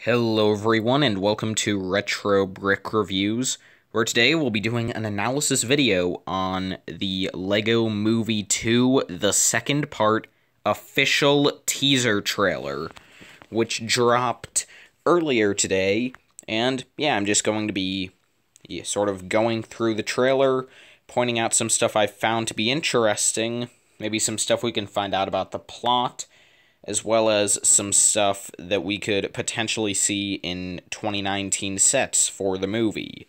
Hello everyone and welcome to Retro Brick Reviews, where today we'll be doing an analysis video on the LEGO Movie 2, the second part, official teaser trailer, which dropped earlier today, and yeah, I'm just going to be sort of going through the trailer, pointing out some stuff I found to be interesting, maybe some stuff we can find out about the plot, as well as some stuff that we could potentially see in 2019 sets for the movie.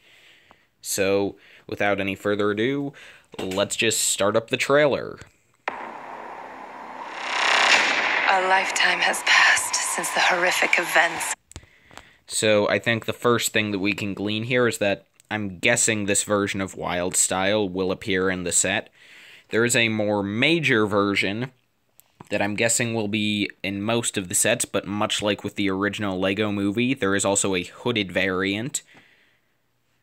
So, without any further ado, let's just start up the trailer. A lifetime has passed since the horrific events. So, I think the first thing that we can glean here is that I'm guessing this version of Wyldstyle will appear in the set. There is a more major version that I'm guessing will be in most of the sets, but much like with the original LEGO Movie, there is also a hooded variant.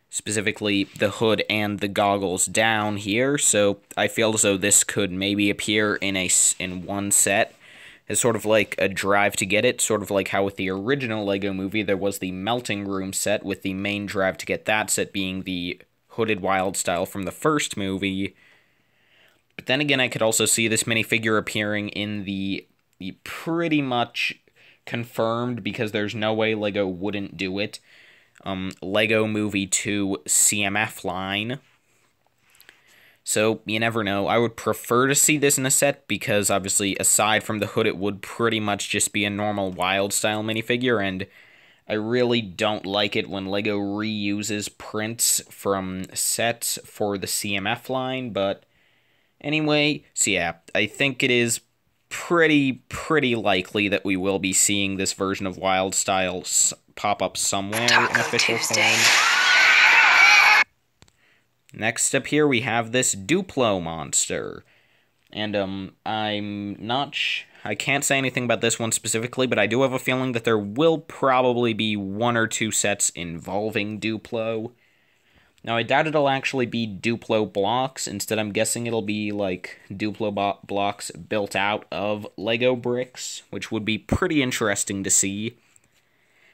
Specifically, the hood and the goggles down here, so I feel as though this could maybe appear in one set as sort of like a drive to get it, sort of like how with the original LEGO Movie there was the melting room set, with the main drive to get that set being the hooded Wyldstyle from the first movie. But then again, I could also see this minifigure appearing in the pretty much confirmed, because there's no way LEGO wouldn't do it, LEGO Movie 2 CMF line. So, you never know. I would prefer to see this in a set, because obviously, aside from the hood, it would pretty much just be a normal Wyldstyle minifigure, and I really don't like it when LEGO reuses prints from sets for the CMF line, but anyway, so yeah, I think it is pretty likely that we will be seeing this version of Wyldstyle pop up somewhere in official form. Next up here, we have this Duplo monster. And, I can't say anything about this one specifically, but I do have a feeling that there will probably be one or two sets involving Duplo. Now, I doubt it'll actually be Duplo blocks. Instead, I'm guessing it'll be, like, Duplo blocks built out of LEGO bricks, which would be pretty interesting to see.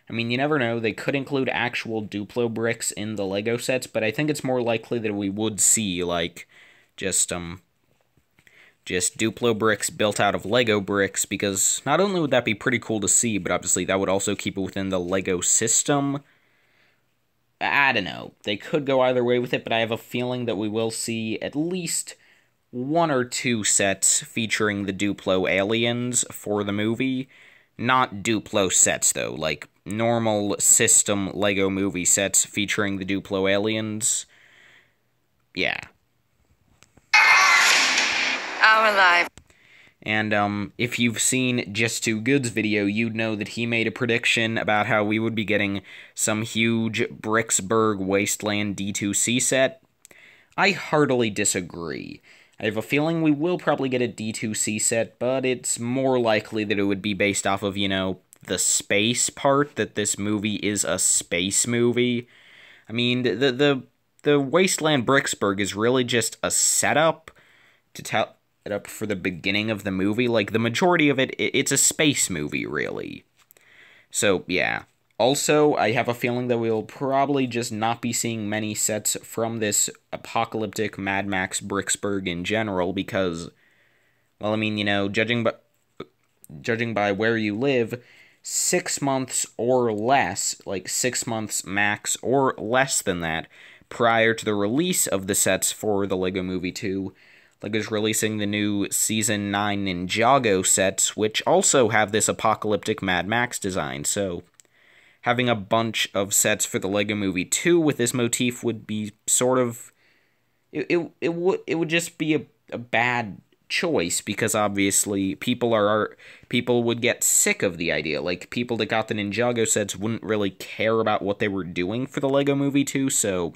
I mean, you never know. They could include actual Duplo bricks in the LEGO sets, but I think it's more likely that we would see, like, just Duplo bricks built out of LEGO bricks, because not only would that be pretty cool to see, but obviously that would also keep it within the LEGO system. I don't know. They could go either way with it, but I have a feeling that we will see at least one or two sets featuring the Duplo aliens for the movie. Not Duplo sets, though. Like, normal system LEGO movie sets featuring the Duplo aliens. Yeah. Our life. And, if you've seen Just Too Good's video, you'd know that he made a prediction about how we would be getting some huge Bricksburg Wasteland D2C set. I heartily disagree. I have a feeling we will probably get a D2C set, but it's more likely that it would be based off of, the space part, that this movie is a space movie. I mean, the Wasteland Bricksburg is really just a setup to tell it up for the beginning of the movie. Like, the majority of it's a space movie, really. So, yeah. Also, I have a feeling that we'll probably just not be seeing many sets from this apocalyptic Mad Max Bricksburg in general, because, well, I mean, judging by where you live, 6 months or less, like 6 months max or less than that, prior to the release of the sets for the LEGO Movie 2, LEGO's releasing the new Season 9 Ninjago sets, which also have this apocalyptic Mad Max design, so having a bunch of sets for the LEGO Movie 2 with this motif would be sort of... It would just be a bad choice, because obviously people would get sick of the idea. Like, people that got the Ninjago sets wouldn't really care about what they were doing for the LEGO Movie 2, so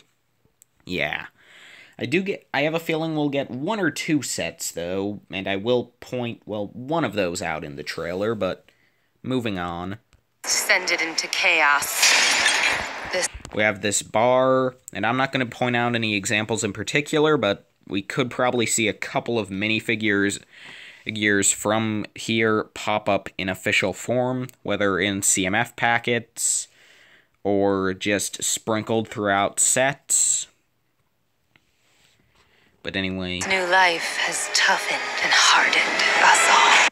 yeah. I have a feeling we'll get one or two sets, though, and I will point, well, one of those out in the trailer, but moving on. Send it into chaos. We have this bar, and I'm not going to point out any examples in particular, but we could probably see a couple of minifigures figures from here pop up in official form, whether in CMF packets or just sprinkled throughout sets. But anyway. New life has toughened and hardened us all.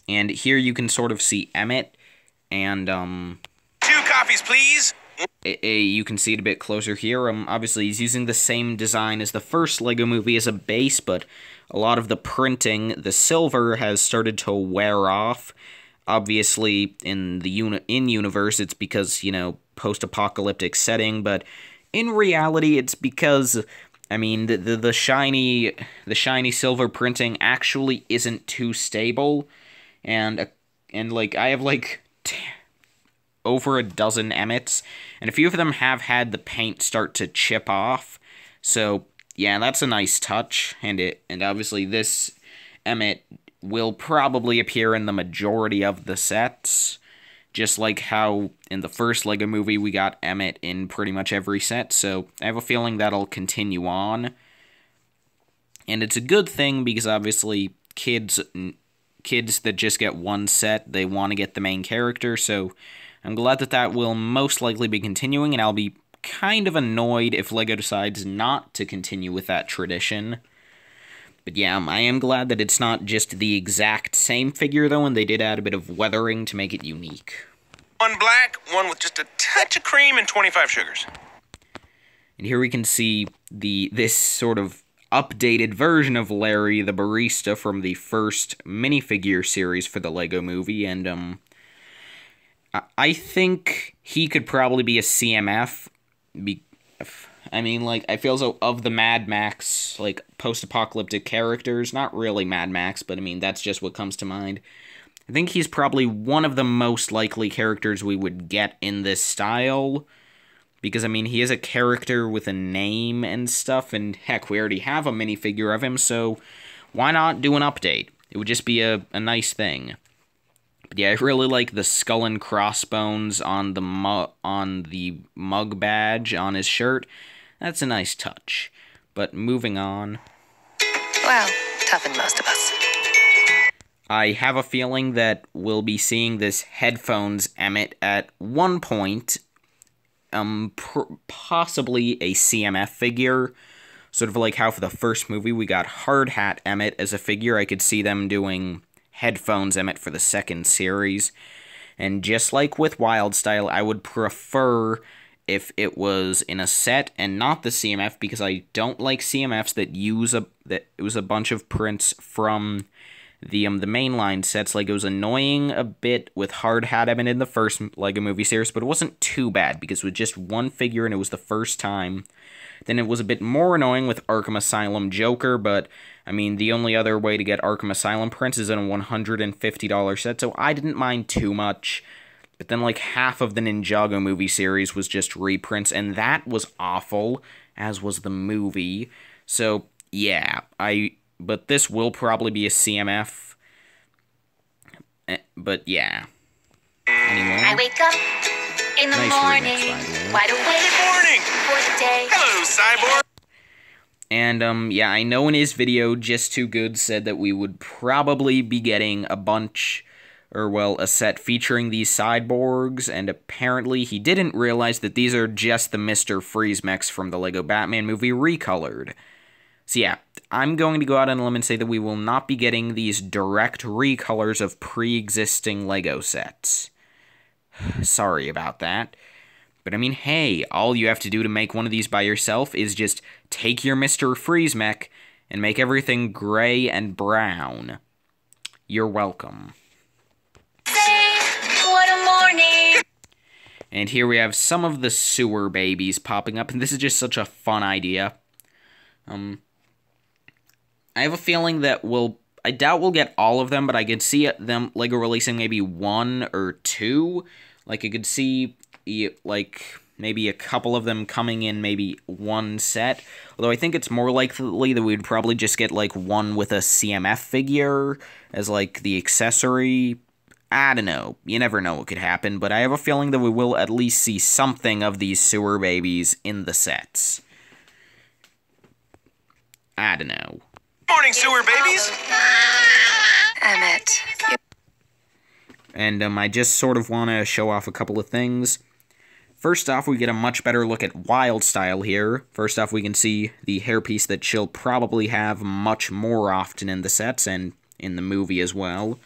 And here you can sort of see Emmett, and 2 copies, please. You can see it a bit closer here. Obviously, he's using the same design as the first LEGO Movie as a base, but a lot of the printing, the silver, has started to wear off. Obviously, in the in-universe, it's because, you know, post-apocalyptic setting, but in reality, it's because, I mean, the shiny silver printing actually isn't too stable, and like, I have, like, over a dozen Emmets, and a few of them have had the paint start to chip off, so yeah, that's a nice touch, and obviously this Emmet will probably appear in the majority of the sets, just like how in the first LEGO Movie we got Emmett in pretty much every set, so I have a feeling that'll continue on, and it's a good thing because obviously kids that just get one set, they want to get the main character, so I'm glad that will most likely be continuing, and I'll be kind of annoyed if LEGO decides not to continue with that tradition. But yeah, I am glad that it's not just the exact same figure, though, and they did add a bit of weathering to make it unique. 1 black, 1 with just a touch of cream, and 25 sugars. And here we can see this sort of updated version of Larry the Barista from the first minifigure series for the LEGO Movie, and I think he could probably be a CMF. I mean, like, I feel so of the Mad Max, like, post-apocalyptic characters, not really Mad Max, but I mean, that's just what comes to mind. I think he's probably one of the most likely characters we would get in this style, because, I mean, he is a character with a name and stuff, and heck, we already have a minifigure of him, so why not do an update? It would just be a nice thing. But yeah, I really like the skull and crossbones on the mug badge on his shirt. That's a nice touch. But moving on. Well, toughened most of us. I have a feeling that we'll be seeing this headphones Emmett at one point. Possibly a CMF figure. Sort of like how for the first movie we got Hard Hat Emmett as a figure. I could see them doing headphones Emmett for the second series, and just like with Wildstyle, I would prefer if it was in a set and not the CMF, because I don't like CMFs that use a bunch of prints from the mainline sets. Like, it was annoying a bit with Hard Hat Emmett in the first LEGO Movie series, but it wasn't too bad because it was just one figure and it was the first time. Then it was a bit more annoying with Arkham Asylum Joker, but I mean, the only other way to get Arkham Asylum prints is in a $150 set, so I didn't mind too much. But then, like, half of the Ninjago movie series was just reprints, and that was awful, as was the movie. So, yeah, but this will probably be a CMF. But, yeah. Anyway. I wake up in the morning, wide awake for the day. Hello, Cyborg. And, yeah, I know in his video, Just Too Good said that we would probably be getting a set featuring these cyborgs, and apparently he didn't realize that these are just the Mr. Freeze mechs from the LEGO Batman movie recolored. So yeah, I'm going to go out on a limb and say that we will not be getting these direct recolors of pre-existing LEGO sets. Sorry about that. But I mean, hey, all you have to do to make one of these by yourself is just take your Mr. Freeze mech and make everything gray and brown. You're welcome. What a morning! And here we have some of the sewer babies popping up, and this is just such a fun idea. I have a feeling that I doubt we'll get all of them, but I could see them, LEGO releasing maybe 1 or 2. Like, I could see, like, maybe a couple of them coming in maybe one set. Although I think it's more likely that we'd probably just get, like, one with a CMF figure as, like, the accessory. I don't know. You never know what could happen, but I have a feeling that we will at least see something of these sewer babies in the sets. I don't know. Morning, sewer babies. Emmett, And I just sort of want to show off a couple of things. First off, we get a much better look at Wildstyle here. First off, we can see the hairpiece that she'll probably have much more often in the sets and in the movie as well,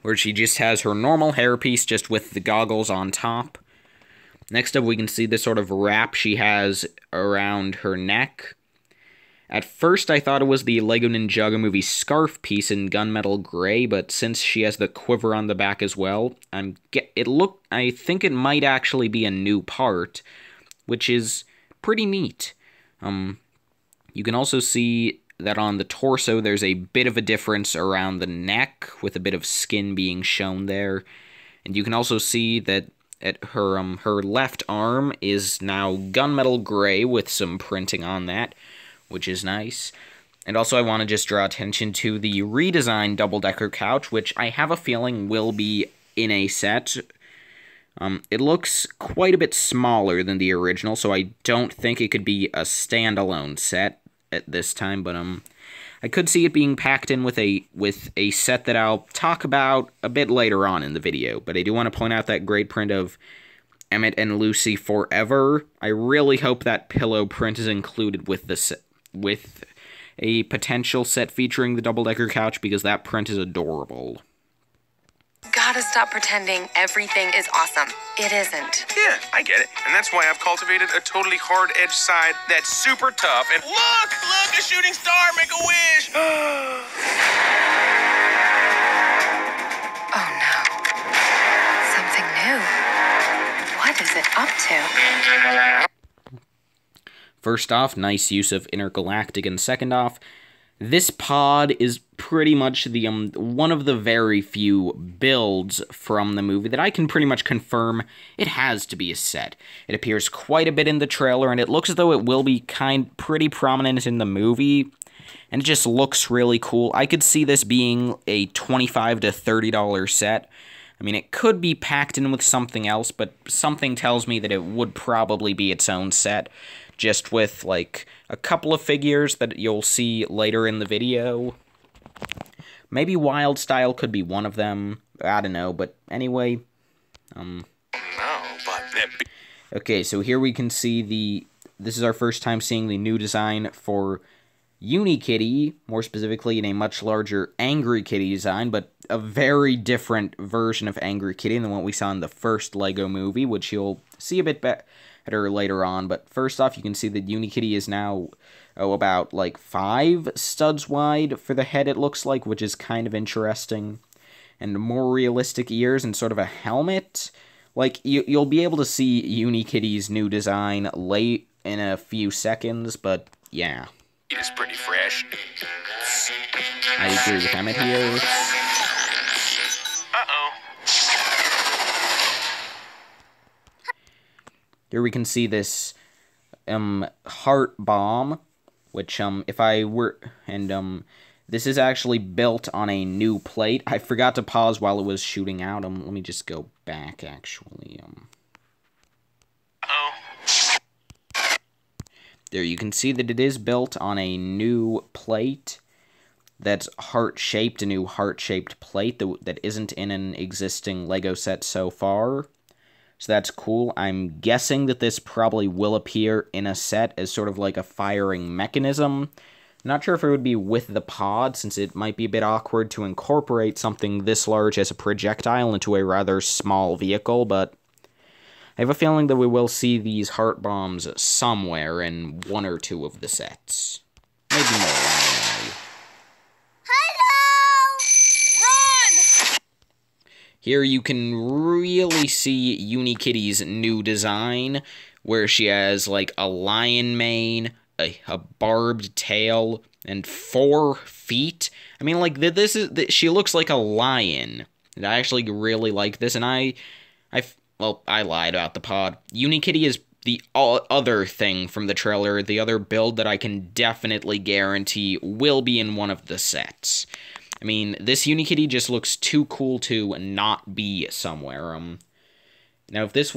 where she just has her normal hairpiece just with the goggles on top. Next up, we can see the sort of wrap she has around her neck. At first, I thought it was the LEGO Ninjago movie scarf piece in gunmetal gray, but since she has the quiver on the back as well, I think it might actually be a new part, which is pretty neat. You can also see that on the torso, there's a bit of a difference around the neck, with a bit of skin being shown there, and you can also see that at her left arm is now gunmetal gray with some printing on that, which is nice. And also I want to just draw attention to the redesigned double-decker couch, which I have a feeling will be in a set. It looks quite a bit smaller than the original, so I don't think it could be a standalone set at this time, but I could see it being packed in with a set that I'll talk about a bit later on in the video. But I do want to point out that great print of Emmett and Lucy Forever. I really hope that pillow print is included with the set, with a potential set featuring the double-decker couch, because that print is adorable. gotta stop pretending everything is awesome. It isn't. Yeah, I get it. And that's why I've cultivated a totally hard-edged side that's super tough. And look, a shooting star, make a wish. Oh no. Something new. What is it up to? First off, nice use of intergalactic, and second off, this pod is pretty much the one of the very few builds from the movie that I can pretty much confirm it has to be a set. It appears quite a bit in the trailer, and it looks as though it will be pretty prominent in the movie, and it just looks really cool. I could see this being a $25 to $30 set. I mean, it could be packed in with something else, but something tells me that it would probably be its own set, just with, like, a couple of figures that you'll see later in the video. Maybe Wildstyle could be one of them. I don't know, but anyway. No, but... Okay, so here we can see this is our first time seeing the new design for Unikitty, more specifically in a much larger Angry Kitty design, but a very different version of Angry Kitty than what we saw in the first LEGO movie, which you'll see a bit better later on. But first off, you can see that Unikitty is now, about, like, 5 studs wide for the head, it looks like, which is kind of interesting. And more realistic ears and sort of a helmet. Like, you'll be able to see Unikitty's new design late in a few seconds, but yeah. It is pretty fresh. I agree with Emmett here. Uh-oh. Here we can see this heart bomb, which if I were, and this is actually built on a new plate. I forgot to pause while it was shooting out. Let me just go back actually. Uh-oh. There you can see that it is built on a new plate that's heart-shaped, a new heart-shaped plate that isn't in an existing LEGO set so far. So that's cool. I'm guessing that this probably will appear in a set as sort of like a firing mechanism. Not sure if it would be with the pod, since it might be a bit awkward to incorporate something this large as a projectile into a rather small vehicle, but I have a feeling that we will see these heart bombs somewhere in one or two of the sets. Maybe more. Hello! Run! Here you can really see Unikitty's new design, where she has, like, a lion mane, a barbed tail, and 4 feet. I mean, like, she looks like a lion. And I actually really like this, and well, I lied about the pod. Unikitty is the other thing from the trailer, the other build that I can definitely guarantee will be in one of the sets. I mean, this Unikitty just looks too cool to not be somewhere. Now, if this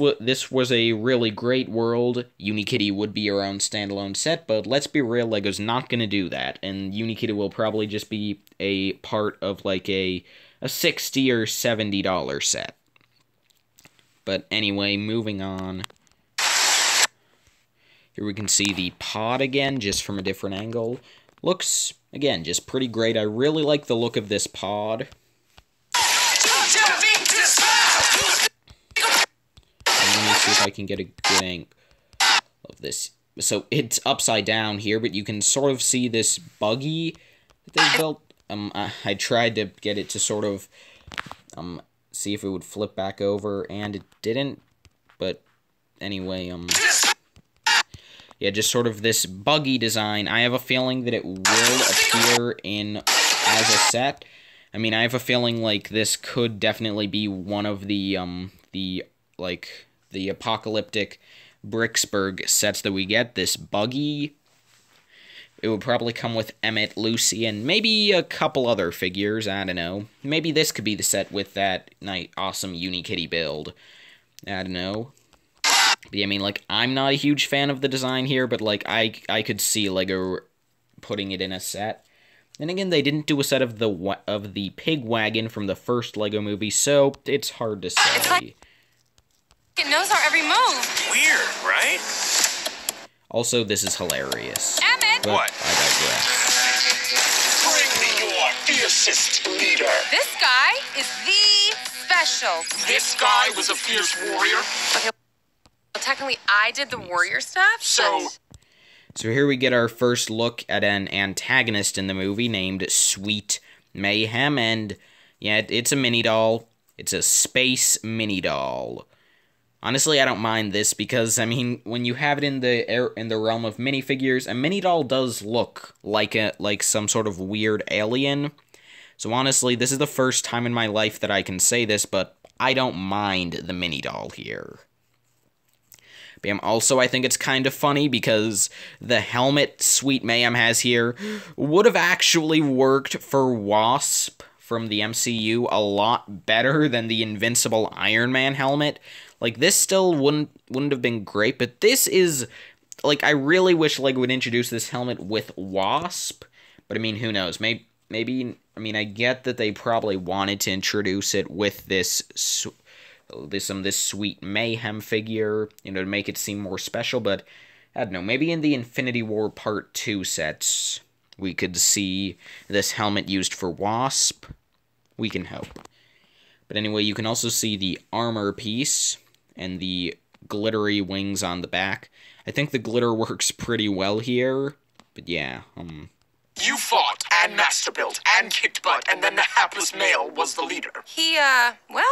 was a really great world, Unikitty would be your own standalone set, but let's be real, LEGO's not going to do that, and Unikitty will probably just be a part of, like, a $60 or $70 set. But anyway, moving on. Here we can see the pod again, just from a different angle. Looks, again, just pretty great. I really like the look of this pod. Let me see if I can get a good angle of this. So it's upside down here, but you can sort of see this buggy that they built. I tried to get it to sort of see if it would flip back over, and it didn't. But anyway, yeah, just sort of this buggy design. I have a feeling that it will appear in as a set. I mean, I have a feeling like this could definitely be one of the apocalyptic Bricksburg sets that we get. This buggy. It would probably come with Emmett, Lucy, and maybe a couple other figures. I don't know. Maybe this could be the set with that awesome Unikitty build. I don't know. But yeah, I mean, like, I'm not a huge fan of the design here, but, like, I could see LEGO putting it in a set. And again, they didn't do a set of the pig wagon from the first LEGO movie, so it's hard to say. It knows our every move. Weird, right? Also, this is hilarious. Emmett! But What? I digress. Bring me your fiercest leader. This guy is the special. This guy was a fierce warrior. Okay, well, technically I did the warrior stuff, So, So here we get our first look at an antagonist in the movie named Sweet Mayhem, and yeah, it's a mini doll. It's a space mini doll. Honestly, I don't mind this because, I mean, when you have it in the realm of minifigures, a mini doll does look like some sort of weird alien. So honestly, this is the first time in my life that I can say this, but I don't mind the mini doll here. But also, I think it's kind of funny because the helmet Sweet Mayhem has here would have actually worked for Wasp from the MCU a lot better than the Invincible Iron Man helmet. Like, this still wouldn't have been great, but this is, like, I really wish LEGO would introduce this helmet with Wasp, but I mean, who knows, maybe, I mean, I get that they probably wanted to introduce it with this Sweet Mayhem figure, you know, to make it seem more special, but, I don't know, maybe in the Infinity War Part 2 sets, we could see this helmet used for Wasp. We can hope. But anyway, you can also see the armor piece and the glittery wings on the back. I think the glitter works pretty well here, but yeah, you fought and master built and kicked butt, and then the hapless male was the leader. He, well...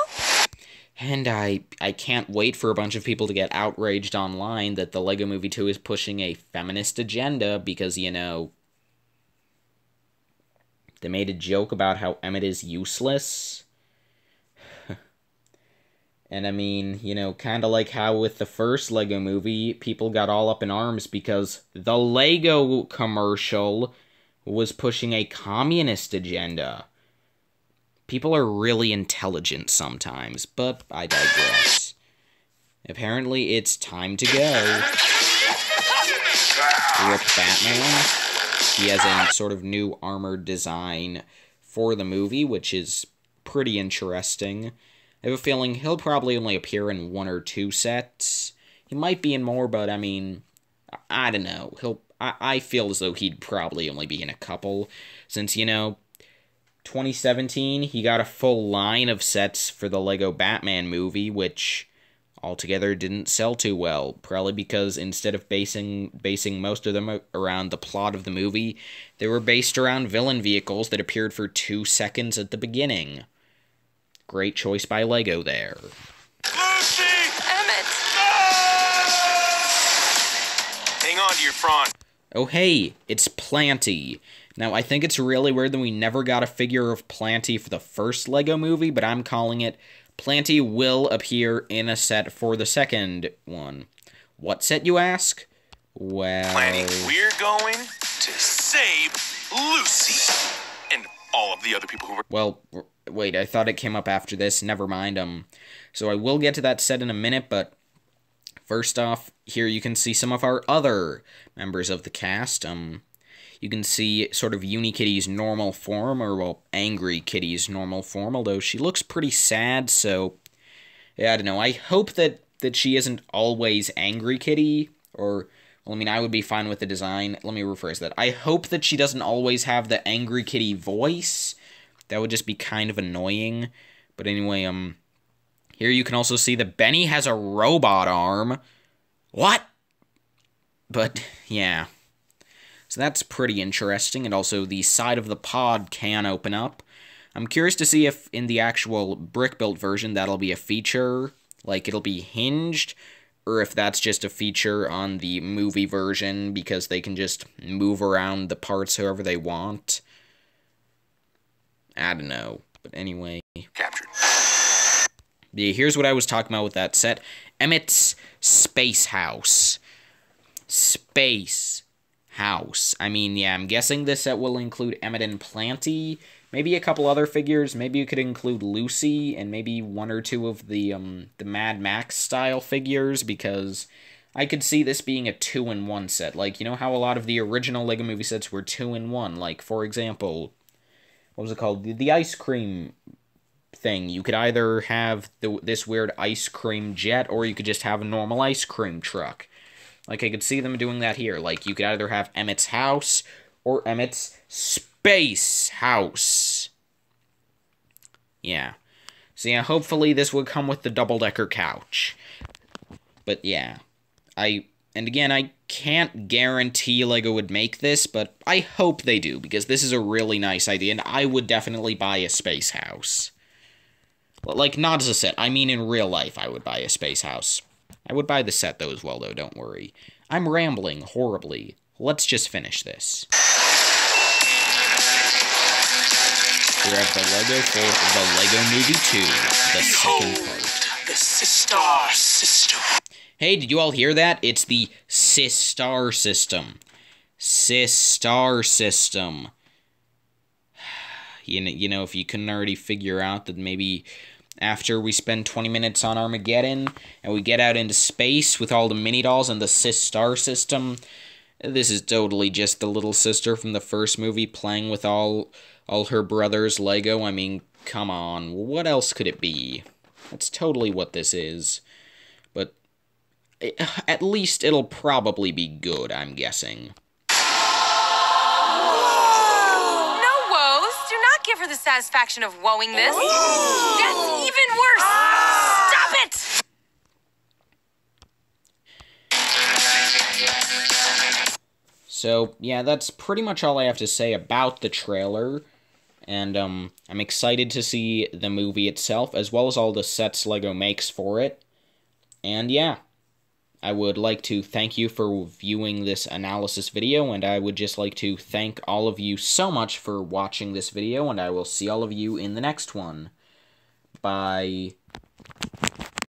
And I can't wait for a bunch of people to get outraged online that the LEGO Movie 2 is pushing a feminist agenda because, you know, they made a joke about how Emmett is useless. And I mean, you know, kind of like how with the first LEGO Movie, people got all up in arms because the LEGO commercial was pushing a communist agenda. People are really intelligent sometimes, but I digress. Apparently, it's time to go. Rip Batman. He has a sort of new armored design for the movie, which is pretty interesting. I have a feeling he'll probably only appear in 1 or 2 sets. He might be in more, but I mean, I don't know. I feel as though he'd probably only be in a couple, since, you know, 2017, he got a full line of sets for the LEGO Batman movie, which altogether didn't sell too well, probably because instead of basing most of them around the plot of the movie, they were based around villain vehicles that appeared for 2 seconds at the beginning. Great choice by LEGO there. Lucy! Emmett! Hang on to your prawn. Oh hey, it's Planty. Now, I think it's really weird that we never got a figure of Planty for the first LEGO movie, but I'm calling it Planty will appear in a set for the second one. What set, you ask? Well... Planning, we're going to save Lucy and all of the other people who were... Well, wait, I thought it came up after this. Never mind. So I will get to that set in a minute, but first off, here you can see some of our other members of the cast. You can see sort of Unikitty's normal form, or, well, Angry Kitty's normal form, although she looks pretty sad, so, yeah, I don't know. I hope that she isn't always Angry Kitty, or, well, I mean, I would be fine with the design. Let me rephrase that. I hope that she doesn't always have the Angry Kitty voice. That would just be kind of annoying. But anyway, here you can also see that Benny has a robot arm. What? But, yeah. So that's pretty interesting, and also the side of the pod can open up. I'm curious to see if in the actual brick-built version that'll be a feature, like it'll be hinged, or if that's just a feature on the movie version because they can just move around the parts however they want. I don't know, but anyway. Captured. Yeah, here's what I was talking about with that set. Emmett's Space House. Space House. I mean, yeah, I'm guessing this set will include Emmett and Planty, maybe a couple other figures, maybe you could include Lucy, and maybe one or two of the Mad Max style figures, because I could see this being a 2-in-1 set. Like, you know how a lot of the original LEGO Movie sets were 2-in-1? Like, for example, what was it called? The ice cream thing. You could either have this weird ice cream jet, or you could just have a normal ice cream truck. Like, I could see them doing that here. Like, you could either have Emmett's house or Emmett's Space House. Yeah. So, yeah, hopefully this would come with the double-decker couch. But, yeah. And again, I can't guarantee LEGO would make this, but I hope they do, because this is a really nice idea, and I would definitely buy a Space House. Like, not as a set. I mean, in real life, I would buy a Space House. I would buy the set, though, as well, though, don't worry. I'm rambling horribly. Let's just finish this. We have the LEGO for the LEGO Movie 2, the second part. The Sistar System. Hey, did you all hear that? It's the Sistar System. Sistar System. You know, if you couldn't already figure out that maybe after we spend 20 minutes on Armageddon, and we get out into space with all the mini-dolls and the Sistar System, this is totally just the little sister from the first movie playing with all her brother's Lego. I mean, come on, what else could it be? That's totally what this is. But at least it'll probably be good, I'm guessing. Give her the satisfaction of woeing this. That's even worse. Stop it! So, yeah, that's pretty much all I have to say about the trailer. And, I'm excited to see the movie itself, as well as all the sets LEGO makes for it. And, yeah. I would like to thank you for viewing this analysis video, and I would just like to thank all of you so much for watching this video, and I will see all of you in the next one. Bye.